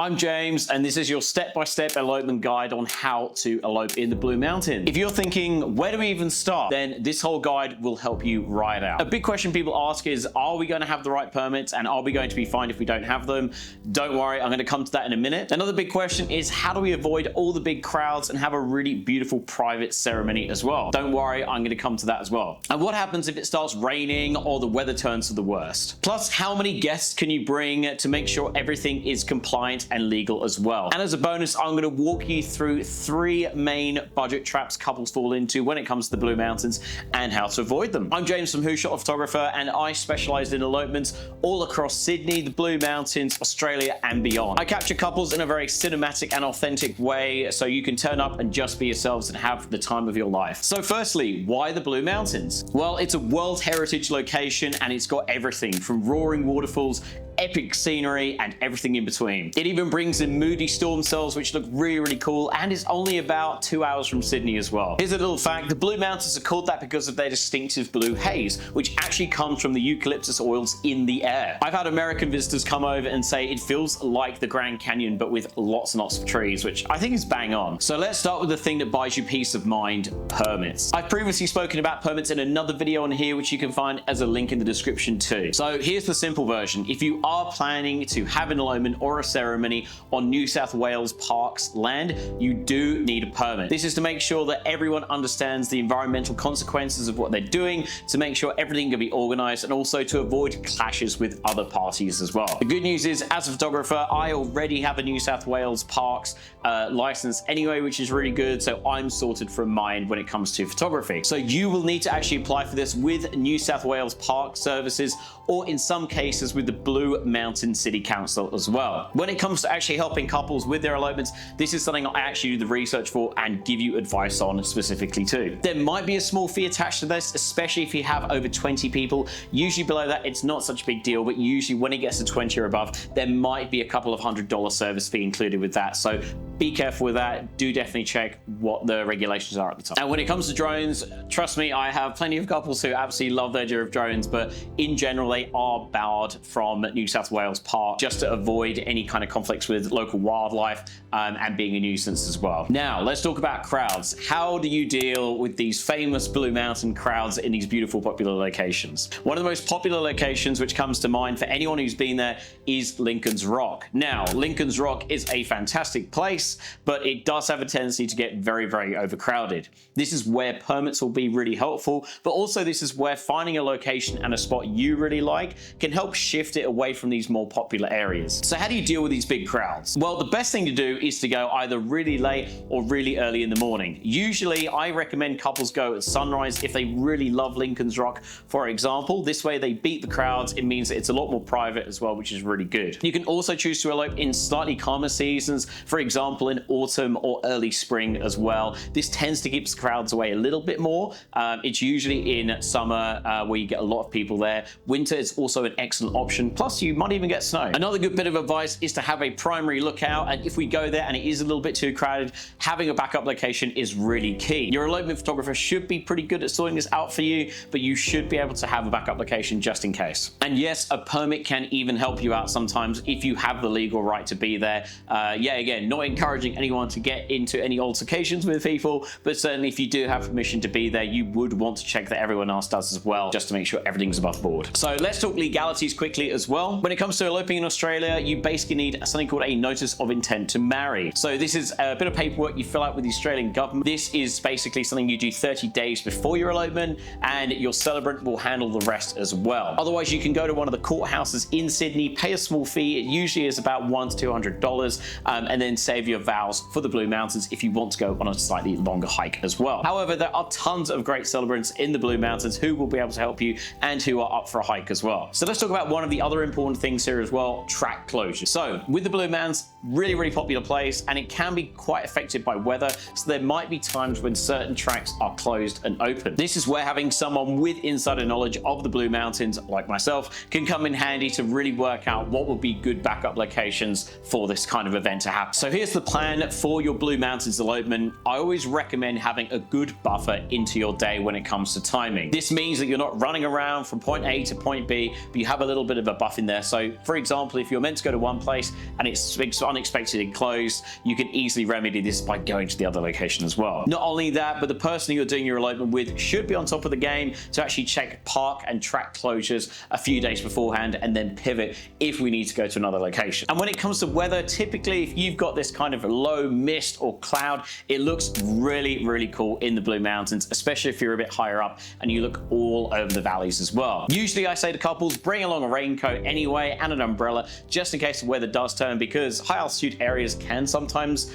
I'm James, and this is your step-by-step elopement guide on how to elope in the Blue Mountains. If you're thinking, where do we even start? Then this whole guide will help you right out. A big question people ask is, are we going to have the right permits and are we going to be fined if we don't have them? Don't worry, I'm going to come to that in a minute. Another big question is, how do we avoid all the big crowds and have a really beautiful private ceremony as well? Don't worry, I'm going to come to that as well. And what happens if it starts raining or the weather turns to the worst? Plus, how many guests can you bring to make sure everything is compliant and legal as well? And as a bonus, I'm going to walk you through 3 main budget traps couples fall into when it comes to the Blue Mountains and how to avoid them. I'm James from Who Shot Photographer, and I specialize in elopements all across Sydney, the Blue Mountains, Australia, and beyond. I capture couples in a very cinematic and authentic way, so you can turn up and just be yourselves and have the time of your life. So firstly, why the Blue Mountains? Well, it's a World Heritage location and it's got everything from roaring waterfalls, epic scenery, and everything in between. It even brings in moody storm cells, which look really cool, and is only about 2 hours from Sydney as well. Here's a little fact: the Blue Mountains are called that because of their distinctive blue haze, which actually comes from the eucalyptus oils in the air. I've had American visitors come over and say it feels like the Grand Canyon, but with lots and lots of trees, which I think is bang on. So let's start with the thing that buys you peace of mind: permits. I've previously spoken about permits in another video on here, which you can find as a link in the description too. So here's the simple version. If you are planning to have an elopement or a ceremony on New South Wales Parks land, you do need a permit. This is to make sure that everyone understands the environmental consequences of what they're doing, to make sure everything can be organized, and also to avoid clashes with other parties as well. The good news is, as a photographer, I already have a New South Wales Parks license anyway, which is really good, so I'm sorted from my end when it comes to photography. So you will need to actually apply for this with New South Wales Park Services, or in some cases with the Blue Mountain City Council as well. When it comes to actually helping couples with their elopements, this is something I actually do the research for and give you advice on specifically too. There might be a small fee attached to this, especially if you have over 20 people. Usually below that, it's not such a big deal, but usually when it gets to 20 or above, there might be a couple of $100 service fee included with that. So be careful with that. Do definitely check what the regulations are at the time. And when it comes to drones, trust me, I have plenty of couples who absolutely love the idea of drones, but in general, they are barred from New South Wales Park just to avoid any kind of conflicts with local wildlife and being a nuisance as well. Now, let's talk about crowds. How do you deal with these famous Blue Mountain crowds in these beautiful popular locations? One of the most popular locations which comes to mind for anyone who's been there is Lincoln's Rock. Now, Lincoln's Rock is a fantastic place, but it does have a tendency to get very overcrowded. This is where permits will be really helpful, but also this is where finding a location and a spot you really like can help shift it away from these more popular areas. So how do you deal with these big crowds? Well, the best thing to do is to go either really late or really early in the morning. Usually, I recommend couples go at sunrise if they really love Lincoln's Rock, for example. This way they beat the crowds. It means that it's a lot more private as well, which is really good. You can also choose to elope in slightly calmer seasons, for example, in autumn or early spring as well. This tends to keep the crowds away a little bit more. It's usually in summer where you get a lot of people there. Winter is also an excellent option. Plus, you might even get snow. Another good bit of advice is to have a primary lookout, and if we go there and it is a little bit too crowded, having a backup location is really key. Your elopement photographer should be pretty good at sorting this out for you, but you should be able to have a backup location just in case. And yes, a permit can even help you out sometimes if you have the legal right to be there. Yeah, again, not encouraging anyone to get into any altercations with people, but certainly if you do have permission to be there, you would want to check that everyone else does as well, just to make sure everything's above board. So let's talk legalities quickly as well. When it comes to eloping in Australia, you basically need something called a notice of intent to marry. So this is a bit of paperwork you fill out with the Australian government. This is basically something you do 30 days before your elopement, and your celebrant will handle the rest as well. Otherwise, you can go to one of the courthouses in Sydney, pay a small fee. It usually is about $100 to $200, and then save your vows for the Blue Mountains if you want to go on a slightly longer hike as well. However, there are tons of great celebrants in the Blue Mountains who will be able to help you and who are up for a hike as well. So let's talk about one of the other important things here as well: track closure. So with the Blue Mountains, really popular place, and it can be quite affected by weather, so there might be times when certain tracks are closed and open. This is where having someone with insider knowledge of the Blue Mountains, like myself, can come in handy to really work out what would be good backup locations for this kind of event to happen. So here's the the plan for your Blue Mountains elopement, I always recommend having a good buffer into your day when it comes to timing. This means that you're not running around from point A to point B, but you have a little bit of a buff in there. So for example, if you're meant to go to one place and it's unexpectedly closed, you can easily remedy this by going to the other location as well. Not only that, but the person you're doing your elopement with should be on top of the game to actually check park and track closures a few days beforehand and then pivot if we need to go to another location. And when it comes to weather, typically if you've got this kind of low mist or cloud, it looks really, really cool in the Blue Mountains, especially if you're a bit higher up and you look all over the valleys as well. Usually I say to couples, bring along a raincoat anyway and an umbrella just in case the weather does turn, because high altitude areas can sometimes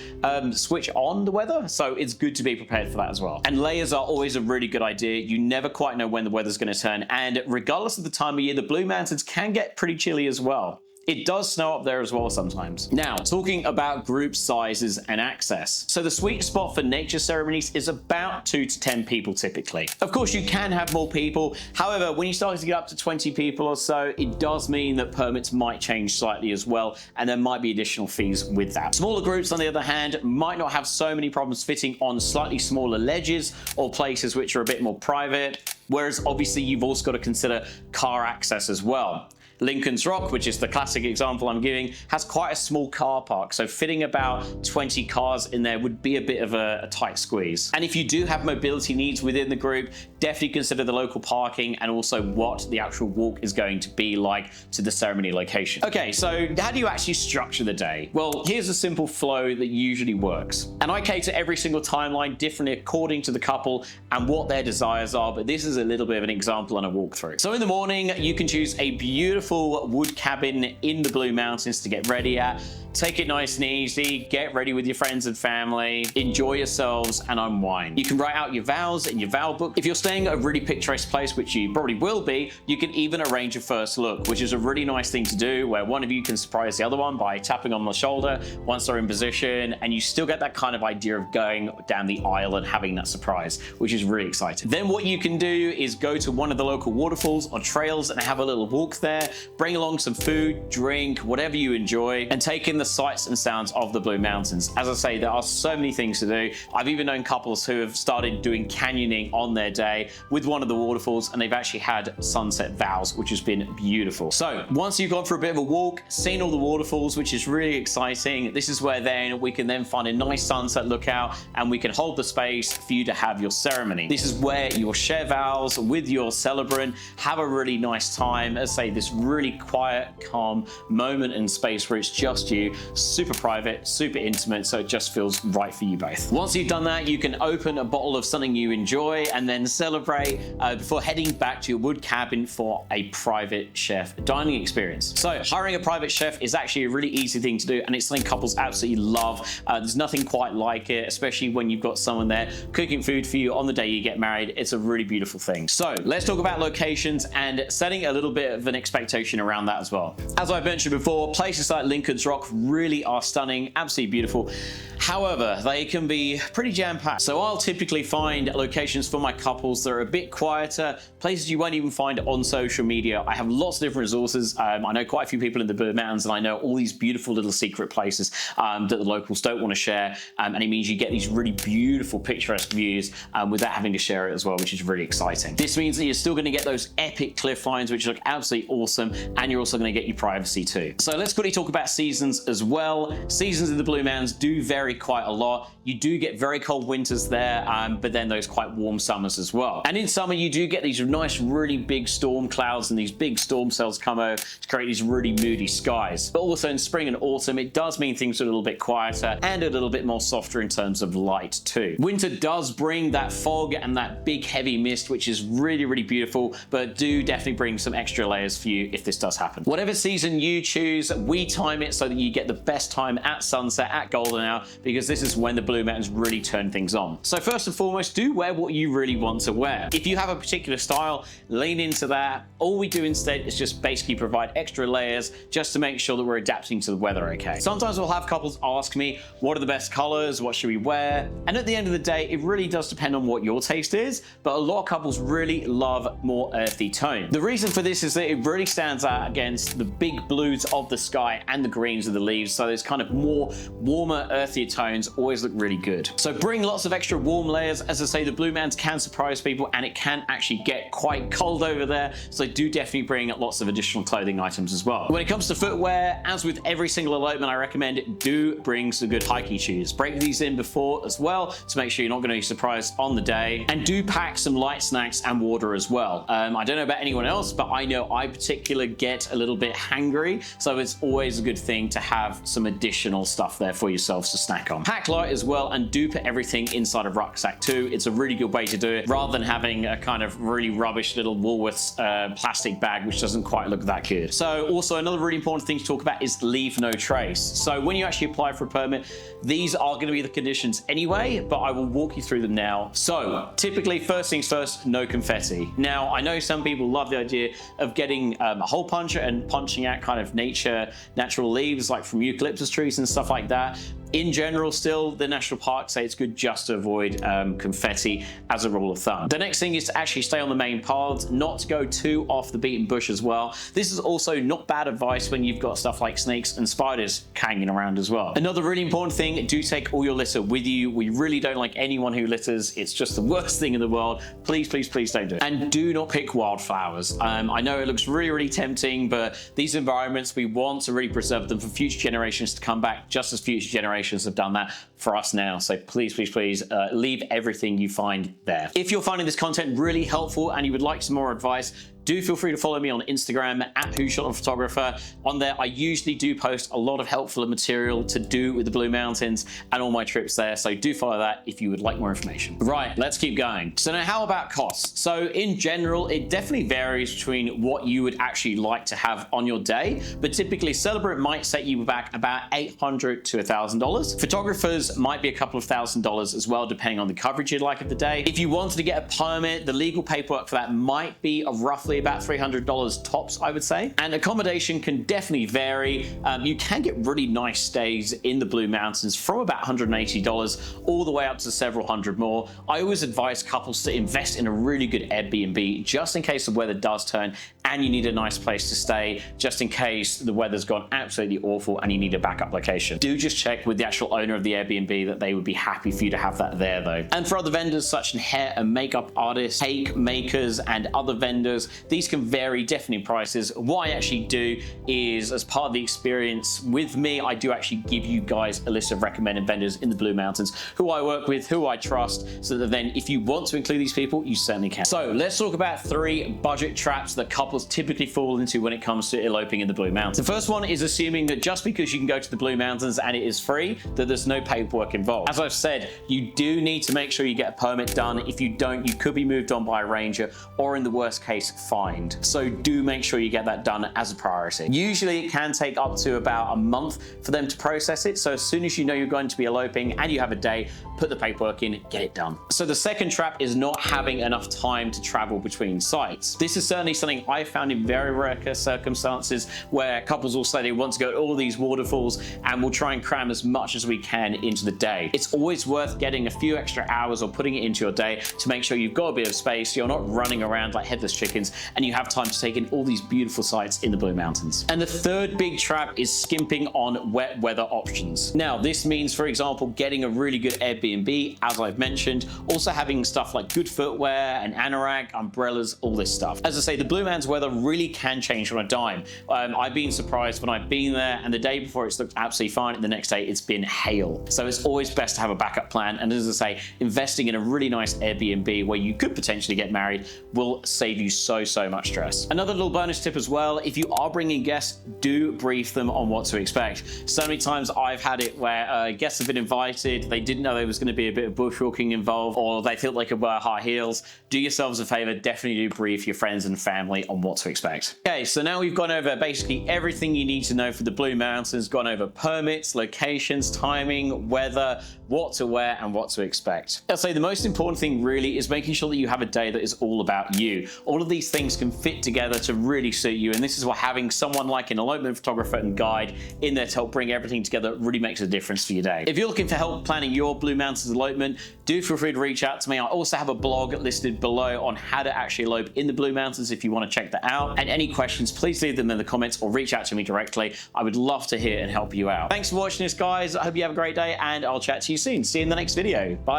switch on the weather, so it's good to be prepared for that as well. And layers are always a really good idea. You never quite know when the weather's going to turn, and regardless of the time of year, the Blue Mountains can get pretty chilly as well. It does snow up there as well sometimes. Now, talking about group sizes and access. So the sweet spot for nature ceremonies is about 2 to 10 people typically. Of course, you can have more people. However, when you start to get up to 20 people or so, it does mean that permits might change slightly as well, and there might be additional fees with that. Smaller groups, on the other hand, might not have so many problems fitting on slightly smaller ledges or places which are a bit more private, whereas obviously you've also got to consider car access as well. Lincoln's Rock, which is the classic example I'm giving, has quite a small car park, so fitting about 20 cars in there would be a bit of a tight squeeze. And if you do have mobility needs within the group, definitely consider the local parking and also what the actual walk is going to be like to the ceremony location. Okay, so how do you actually structure the day? Well, here's a simple flow that usually works. And I cater every single timeline differently according to the couple and what their desires are, but this is a little bit of an example and a walkthrough. So in the morning, you can choose a beautiful wood cabin in the Blue Mountains to get ready at. Take it nice and easy, get ready with your friends and family, enjoy yourselves and unwind. You can write out your vows in your vow book. If you're staying at a really picturesque place, which you probably will be, you can even arrange a first look, which is a really nice thing to do where one of you can surprise the other one by tapping on the shoulder once they're in position, and you still get that kind of idea of going down the aisle and having that surprise, which is really exciting. Then what you can do is go to one of the local waterfalls or trails and have a little walk there, bring along some food, drink, whatever you enjoy, and take in the sights and sounds of the Blue Mountains. As I say, there are so many things to do. I've even known couples who have started doing canyoning on their day with one of the waterfalls, and they've actually had sunset vows, which has been beautiful. So once you've gone for a bit of a walk, seen all the waterfalls, which is really exciting, this is where then we can then find a nice sunset lookout and we can hold the space for you to have your ceremony. This is where you'll share vows with your celebrant, have a really nice time. As I say, this really quiet, calm moment and space where it's just you, super private, super intimate, so it just feels right for you both. Once you've done that, you can open a bottle of something you enjoy and then celebrate before heading back to your wood cabin for a private chef dining experience. So hiring a private chef is actually a really easy thing to do, and it's something couples absolutely love. There's nothing quite like it, especially when you've got someone there cooking food for you on the day you get married. It's a really beautiful thing. So let's talk about locations and setting a little bit of an expectation around that as well. As I've mentioned before, places like Lincoln's Rock really are stunning, absolutely beautiful. However, they can be pretty jam-packed. So I'll typically find locations for my couples that are a bit quieter, places you won't even find on social media. I have lots of different resources. I know quite a few people in the Blue Mountains, and I know all these beautiful little secret places that the locals don't want to share. And it means you get these really beautiful picturesque views without having to share it as well, which is really exciting. This means that you're still going to get those epic cliff lines, which look absolutely awesome, and you're also going to get your privacy too. So let's quickly talk about seasons as well. Seasons in the Blue Mountains do vary quite a lot. You do get very cold winters there, but then those quite warm summers as well. And in summer, you do get these nice, really big storm clouds, and these big storm cells come over to create these really moody skies. But also in spring and autumn, it does mean things are a little bit quieter and a little bit more softer in terms of light too. Winter does bring that fog and that big heavy mist, which is really, really beautiful, but do definitely bring some extra layers for you if this does happen. Whatever season you choose, we time it so that you get the best time at sunset, at golden hour, because this is when the Blue Mountains really turn things on. So first and foremost, do wear what you really want to wear. If you have a particular style, lean into that. All we do instead is just basically provide extra layers just to make sure that we're adapting to the weather okay. Sometimes we'll have couples ask me, what are the best colors? What should we wear? And at the end of the day, it really does depend on what your taste is, but a lot of couples really love more earthy tone. The reason for this is that it really stands out against the big blues of the sky and the greens of the leaves, so those kind of more warmer, earthier tones always look really good. So bring lots of extra warm layers. As I say, the Blue Mountains can surprise people, and it can actually get quite cold over there, so do definitely bring lots of additional clothing items as well. When it comes to footwear, as with every single elopement, I recommend do bring some good hiking shoes. Break these in before as well to make sure you're not going to be surprised on the day, and do pack some light snacks and water as well. I don't know about anyone else, but I know I particularly get a little bit hangry, so it's always a good thing to have some additional stuff there for yourselves to snack on. Pack light as well, and do put everything inside a rucksack too. It's a really good way to do it, rather than having a kind of really rubbish little Woolworths plastic bag which doesn't quite look that good. So also another really important thing to talk about is leave no trace. So when you actually apply for a permit, these are going to be the conditions anyway, but I will walk you through them now. So typically, first things first, no confetti. Now I know some people love the idea of getting a hole puncher and punching out kind of natural leaves like from eucalyptus trees and stuff like that. In general, still, the national parks say it's good just to avoid confetti as a rule of thumb. The next thing is to actually stay on the main paths, not to go too off the beaten bush as well. This is also not bad advice when you've got stuff like snakes and spiders hanging around as well. Another really important thing, do take all your litter with you. We really don't like anyone who litters. It's just the worst thing in the world. Please, please, please don't do it. And do not pick wildflowers. I know it looks really, really tempting, but these environments, we want to really preserve them for future generations to come back, just as future generations have done that for us now. So please, please, please leave everything you find there. If you're finding this content really helpful and you would like some more advice, do feel free to follow me on Instagram at Who Shot a Photographer. On there, I usually do post a lot of helpful material to do with the Blue Mountains and all my trips there. So do follow that if you would like more information. Right, let's keep going. So now how about costs? So in general, it definitely varies between what you would actually like to have on your day, but typically Celebrant might set you back about $800 to $1,000. Photographers might be a couple of $1,000s as well, depending on the coverage you'd like of the day. If you wanted to get a permit, the legal paperwork for that might be roughly about $300 tops, I would say. And accommodation can definitely vary. You can get really nice stays in the Blue Mountains from about $180 all the way up to several hundred more. I always advise couples to invest in a really good Airbnb just in case the weather does turn and you need a nice place to stay, just in case the weather's gone absolutely awful and you need a backup location. Do just check with the actual owner of the Airbnb that they would be happy for you to have that there though. And for other vendors such as hair and makeup artists, cake makers, and other vendors, these can vary definitely in prices. What I actually do is, as part of the experience with me, I do actually give you guys a list of recommended vendors in the Blue Mountains who I work with, who I trust, so that then if you want to include these people, you certainly can. So let's talk about 3 budget traps that couples typically fall into when it comes to eloping in the Blue Mountains. The first one is assuming that just because you can go to the Blue Mountains and it is free, that there's no paperwork involved. As I've said, you do need to make sure you get a permit done. If you don't, you could be moved on by a ranger, or in the worst case, fined. So do make sure you get that done as a priority. Usually it can take up to about a month for them to process it. So as soon as you know you're going to be eloping and you have a day, put the paperwork in, get it done. So the second trap is not having enough time to travel between sites. This is certainly something I found in very rare circumstances where couples will say they want to go to all these waterfalls and we'll try and cram as much as we can into the day. It's always worth getting a few extra hours or putting it into your day to make sure you've got a bit of space, you're not running around like headless chickens, and you have time to take in all these beautiful sights in the Blue Mountains. And the third big trap is skimping on wet weather options. Now, this means, for example, getting a really good Airbnb, as I've mentioned, also having stuff like good footwear, an anorak, umbrellas, all this stuff. As I say, the Blue Mountains weather really can change on a dime. I've been surprised when I've been there and the day before it's looked absolutely fine and the next day it's been hail. So it's always best to have a backup plan. And as I say, investing in a really nice Airbnb where you could potentially get married will save you so much stress. Another little bonus tip as well, if you are bringing guests, do brief them on what to expect. So many times I've had it where guests have been invited, they didn't know there was going to be a bit of bushwalking involved, or they felt they could wear high heels. Do yourselves a favor, definitely do brief your friends and family on what to expect. Okay, so now we've gone over basically everything you need to know for the Blue Mountains, gone over permits, locations, timing, weather, what to wear, and what to expect. I'll say the most important thing really is making sure that you have a day that is all about you. All of these things can fit together to really suit you, and this is why having someone like an elopement photographer and guide in there to help bring everything together really makes a difference for your day. If you're looking for help planning your Blue Mountains elopement, do feel free to reach out to me. I also have a blog listed below on how to actually elope in the Blue Mountains if you want to check that that out. And any questions, please leave them in the comments or reach out to me directly. I would love to hear and help you out. Thanks for watching this, guys. I hope you have a great day, and I'll chat to you soon. See you in the next video. Bye.